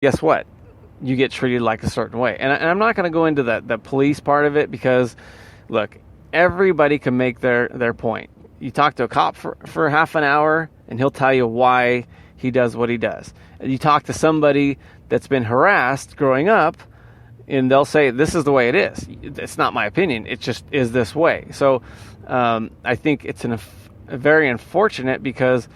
guess what? You get treated like a certain way. And I'm not going to go into the police part of it because, look, everybody can make their point. You talk to a cop for half an hour, and he'll tell you why he does what he does. And you talk to somebody that's been harassed growing up, and they'll say, this is the way it is. It's not my opinion. It just is this way. So I think it's very unfortunate because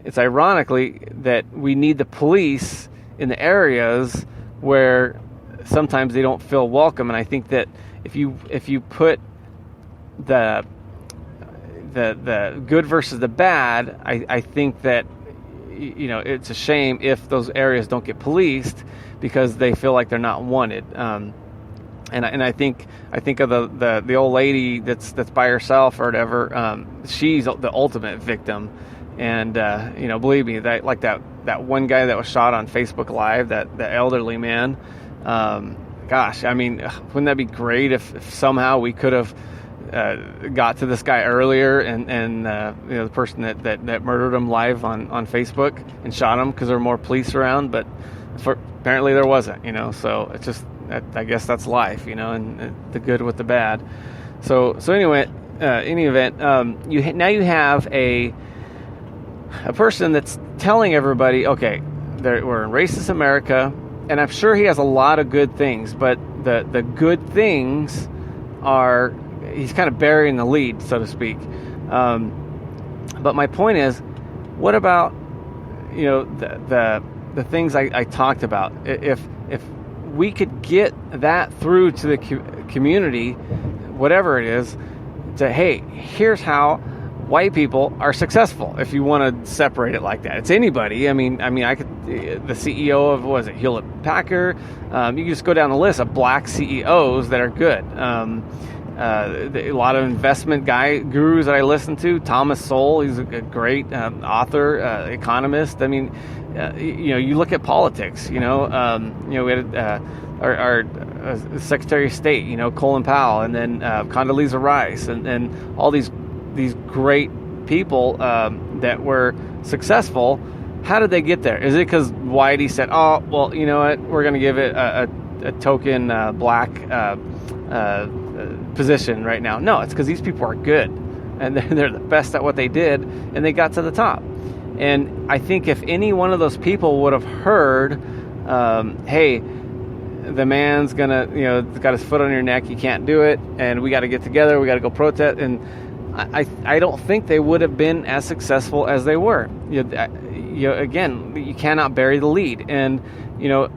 it's ironically that we need the police in the areas where sometimes they don't feel welcome. And I think that if you put the good versus the bad, I think that it's a shame if those areas don't get policed because they feel like they're not wanted. And I think of the old lady that's by herself or whatever. She's the ultimate victim. And believe me, that one guy that was shot on Facebook Live, the elderly man. Gosh, I mean, wouldn't that be great if somehow we could have got to this guy earlier and the person that murdered him live on Facebook and shot him because there were more police around, but apparently there wasn't. So it's just I guess that's life, and the good with the bad. So anyway, any event, you have a person that's telling everybody, okay, we're in racist America, and I'm sure he has a lot of good things, but the good things are, he's kind of burying the lead, so to speak. But my point is, what about the things I talked about? If we could get that through to the community, whatever it is, to hey, here's how white people are successful. If you want to separate it like that, it's anybody. I mean, I could the CEO of what was it, Hewlett Packard. You can just go down the list of black CEOs that are good. A lot of investment gurus that I listen to. Thomas Sowell, he's a great author, economist. I mean, you look at politics. We had our Secretary of State, Colin Powell, and then Condoleezza Rice, and all these great people that were successful. How did they get there? Is it because Whitey said, "Oh, well, you know what? We're going to give it a token black position right now"? No, it's because these people are good, and they're the best at what they did, and they got to the top. And I think if any one of those people would have heard, "Hey, the man's gonna, got his foot on your neck. You can't do it, and we got to get together. We got to go protest." And I don't think they would have been as successful as they were. Again, you cannot bury the lead. And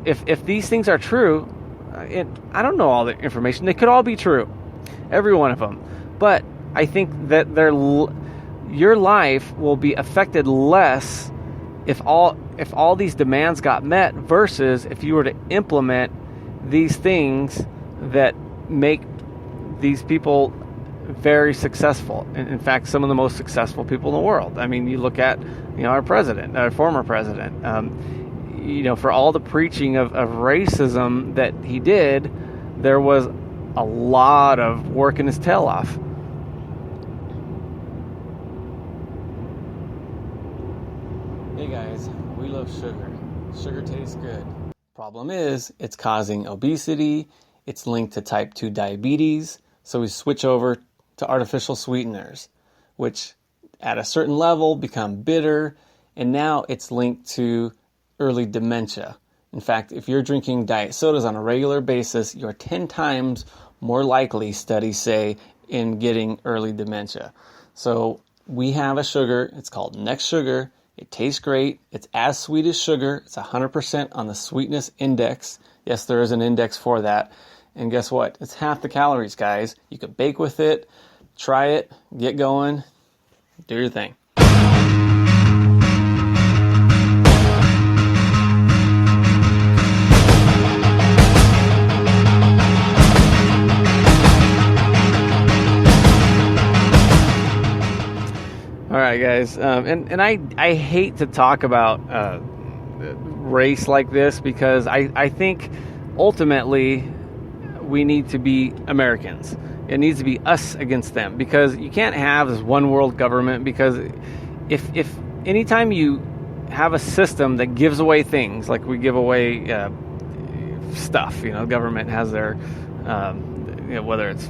if these things are true, I don't know all the information. They could all be true, every one of them. But I think that your life will be affected less if all these demands got met versus if you were to implement these things that make these people very successful. In fact, some of the most successful people in the world. I mean, you look at our president, our former president. For all the preaching of racism that he did, there was a lot of working his tail off. Hey guys, we love sugar. Sugar tastes good. Problem is, it's causing obesity. It's linked to type 2 diabetes. So we switch over to artificial sweeteners, which at a certain level become bitter, and now it's linked to early dementia. In fact, if you're drinking diet sodas on a regular basis, you're 10 times more likely, studies say, in getting early dementia. So we have a sugar, it's called Next Sugar. It tastes great. It's as sweet as sugar. It's 100% on the sweetness index. Yes, there is an index for that. And guess what? It's half the calories, guys. You can bake with it. Try it. Get going. Do your thing. All right, guys. And I hate to talk about race like this because I think ultimately we need to be Americans. It needs to be us against them because you can't have this one world government, because if anytime you have a system that gives away things, like we give away stuff. The government has their, whether it's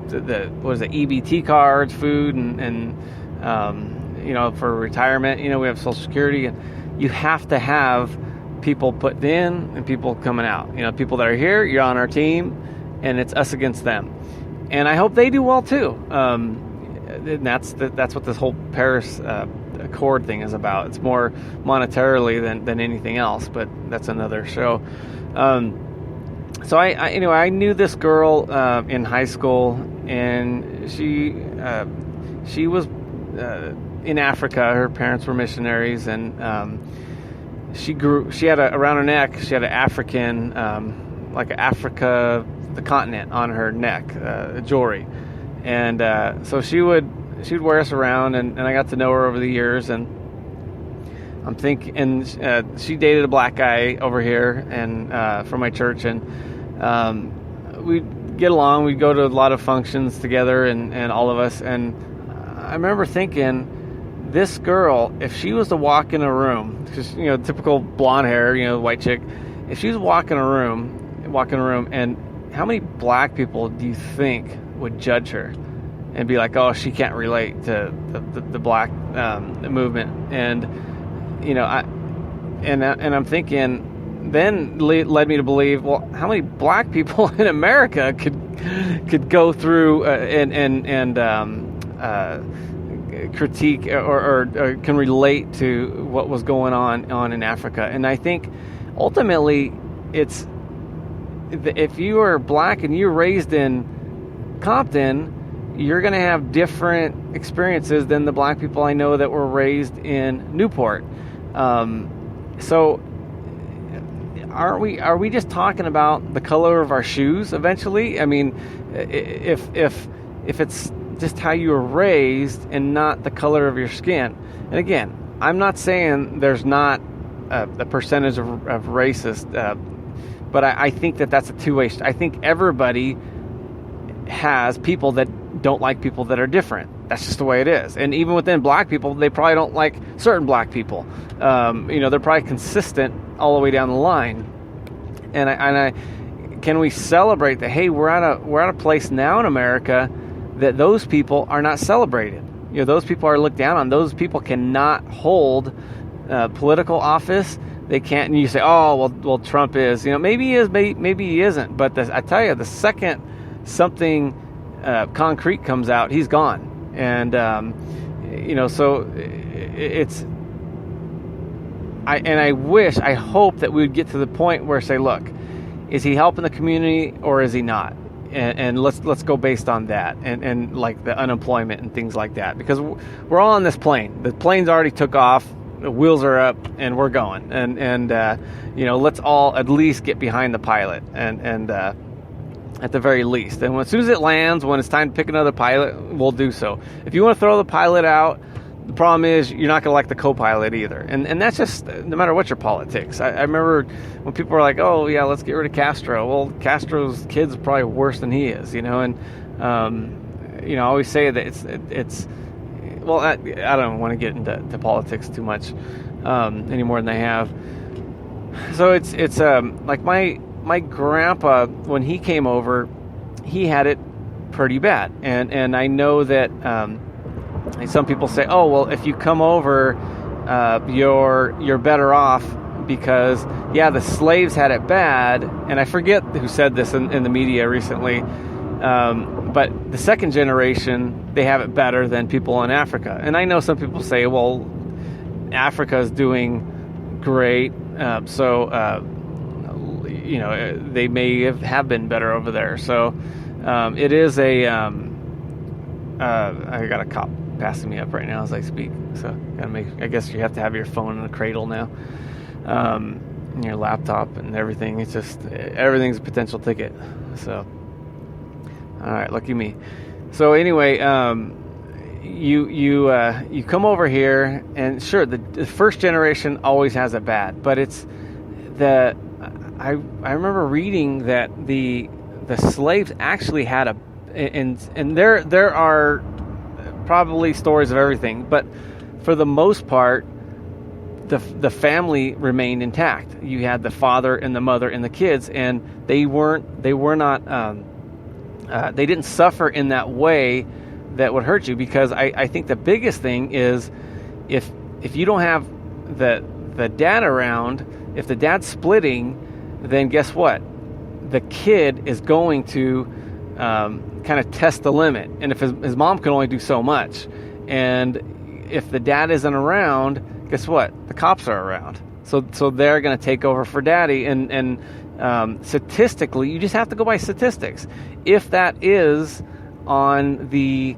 the EBT cards, food, and for retirement, we have Social Security, and you have to have people put in and people coming out. People that are here, you're on our team, and it's us against them. And I hope they do well too. And that's what this whole Paris Accord thing is about. It's more monetarily than anything else, but that's another show. So I knew this girl in high school, and she was in Africa. Her parents were missionaries, and she had around her neck. She had an African, like Africa, the continent on her neck, jewelry, and so she would wear us around, and I got to know her over the years, and I'm thinking, and she dated a black guy over here, and from my church, and we'd get along. We'd go to a lot of functions together, and all of us. And I remember thinking, this girl, if she was to walk in a room, because typical blonde hair, white chick, if she was walking a room, and how many black people do you think would judge her and be like, oh, she can't relate to the black movement? And I'm thinking, then led me to believe, well, how many black people in America could go through and critique or can relate to what was going on in Africa? And I think ultimately it's, if you are black and you're raised in Compton, you're going to have different experiences than the black people I know that were raised in Newport. So are we just talking about the color of our shoes eventually? I mean, if it's just how you were raised and not the color of your skin. And again, I'm not saying there's not a percentage of racist, but I think that's a two-way. I think everybody has people that don't like people that are different. That's just the way it is. And even within black people, they probably don't like certain black people. They're probably consistent all the way down the line. And I can we celebrate that? Hey, we're at a place now in America that those people are not celebrated. Those people are looked down on. Those people cannot hold political office. They can't. And you say, oh, well, Trump is. Maybe he is. Maybe he isn't. But I tell you, the second something concrete comes out, he's gone. And so it's. I hope that we would get to the point where say, look, is he helping the community or is he not? And let's go based on that, and like the unemployment and things like that, because we're all on this plane. The plane's already took off, the wheels are up, and we're going. And let's all at least get behind the pilot, and at the very least. And as soon as it lands, when it's time to pick another pilot, we'll do so. If you want to throw the pilot out, the problem is you're not going to like the co-pilot either. And that's just, no matter what your politics. I remember when people were like, oh, yeah, let's get rid of Castro. Well, Castro's kids are probably worse than he is, and, I always say that it's well, I don't want to get into politics too much any more than they have. So it's like my grandpa, when he came over, he had it pretty bad. And I know that some people say, oh, well, if you come over, you're better off because, yeah, the slaves had it bad. And I forget who said this in the media recently. But the second generation, they have it better than people in Africa. And I know some people say, well, Africa is doing great. They may have been better over there. So it is a... I got a cop passing me up right now as I speak. So I guess you have to have your phone in the cradle now. And your laptop and everything. It's just, everything's a potential ticket. So... all right, lucky me. So anyway, you come over here, and sure, the first generation always has it bad, but it's I remember reading that the slaves actually had and there are probably stories of everything, but for the most part, the family remained intact. You had the father and the mother and the kids, and they didn't suffer in that way that would hurt you. Because I think the biggest thing is if you don't have the dad around, if the dad's splitting, then guess what? The kid is going to kind of test the limit. And if his mom can only do so much, and if the dad isn't around, guess what? The cops are around. So they're going to take over for daddy. And statistically, you just have to go by statistics. If that is on the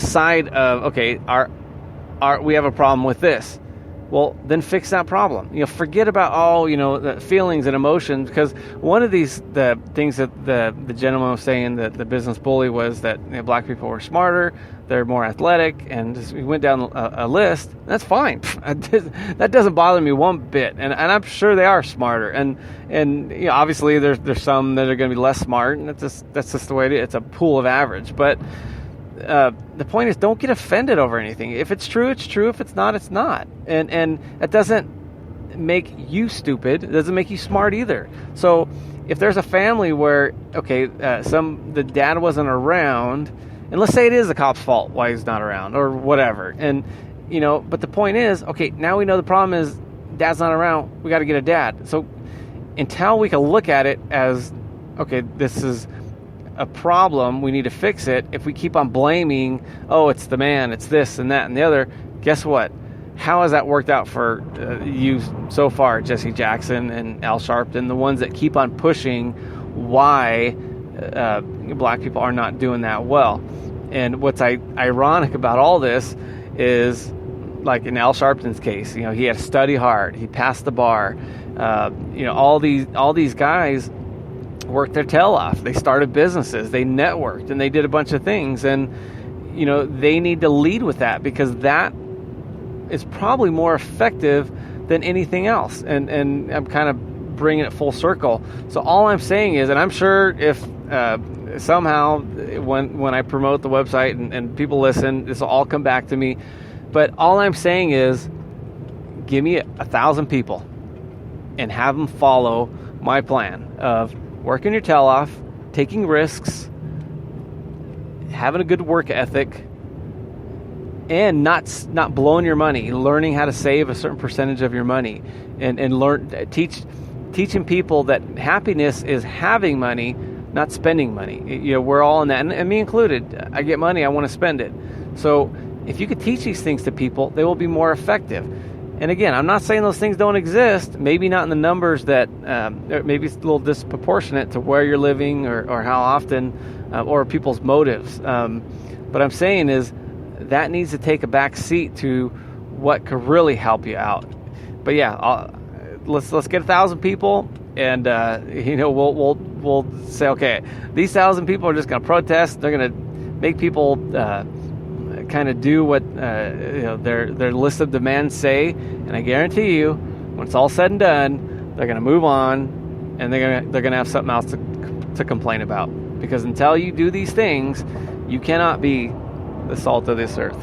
side of, okay, we have a problem with this, well, then fix that problem. Forget about the feelings and emotions, because one of the things that the gentleman was saying, that the business bully, was that black people were smarter, they're more athletic, and we went down a list. That's fine. That doesn't bother me one bit, and I'm sure they are smarter. And obviously there's some that are going to be less smart, and that's just the way it is. It's a pool of average, but. The point is, don't get offended over anything. If it's true, it's true. If it's not, it's not. And that doesn't make you stupid. It doesn't make you smart either. So if there's a family where, okay, the dad wasn't around, and let's say it is the cop's fault why he's not around or whatever. And, but the point is, okay, now we know the problem is dad's not around. We got to get a dad. So until we can look at it as, okay, this is a problem, we need to fix it. If we keep on blaming, it's the man, it's this and that and the other, guess what? How has that worked out for you so far, Jesse Jackson and Al Sharpton, the ones that keep on pushing why black people are not doing that well? And what's ironic about all this is, like in Al Sharpton's case, he had to study hard, he passed the bar, all these guys worked their tail off. They started businesses, they networked, and they did a bunch of things. And they need to lead with that, because that is probably more effective than anything else. And I'm kind of bringing it full circle. So all I'm saying is, and I'm sure if somehow when I promote the website and people listen, this will all come back to me. But all I'm saying is, give me 1,000 people and have them follow my plan of working your tail off, taking risks, having a good work ethic, and not blowing your money, learning how to save a certain percentage of your money, and teaching people that happiness is having money, not spending money. We're all in that, and me included. I get money, I want to spend it. So if you could teach these things to people, they will be more effective. And again, I'm not saying those things don't exist, maybe not in the numbers that, maybe it's a little disproportionate to where you're living or how often, or people's motives. But I'm saying is that needs to take a back seat to what could really help you out. But yeah, let's get 1,000 people, and we'll say, okay, these 1,000 people are just going to protest. They're going to make people kind of do what their list of demands say, and I guarantee you, when it's all said and done, they're going to move on, and they're going to have something else to complain about. Because until you do these things, you cannot be the salt of this earth.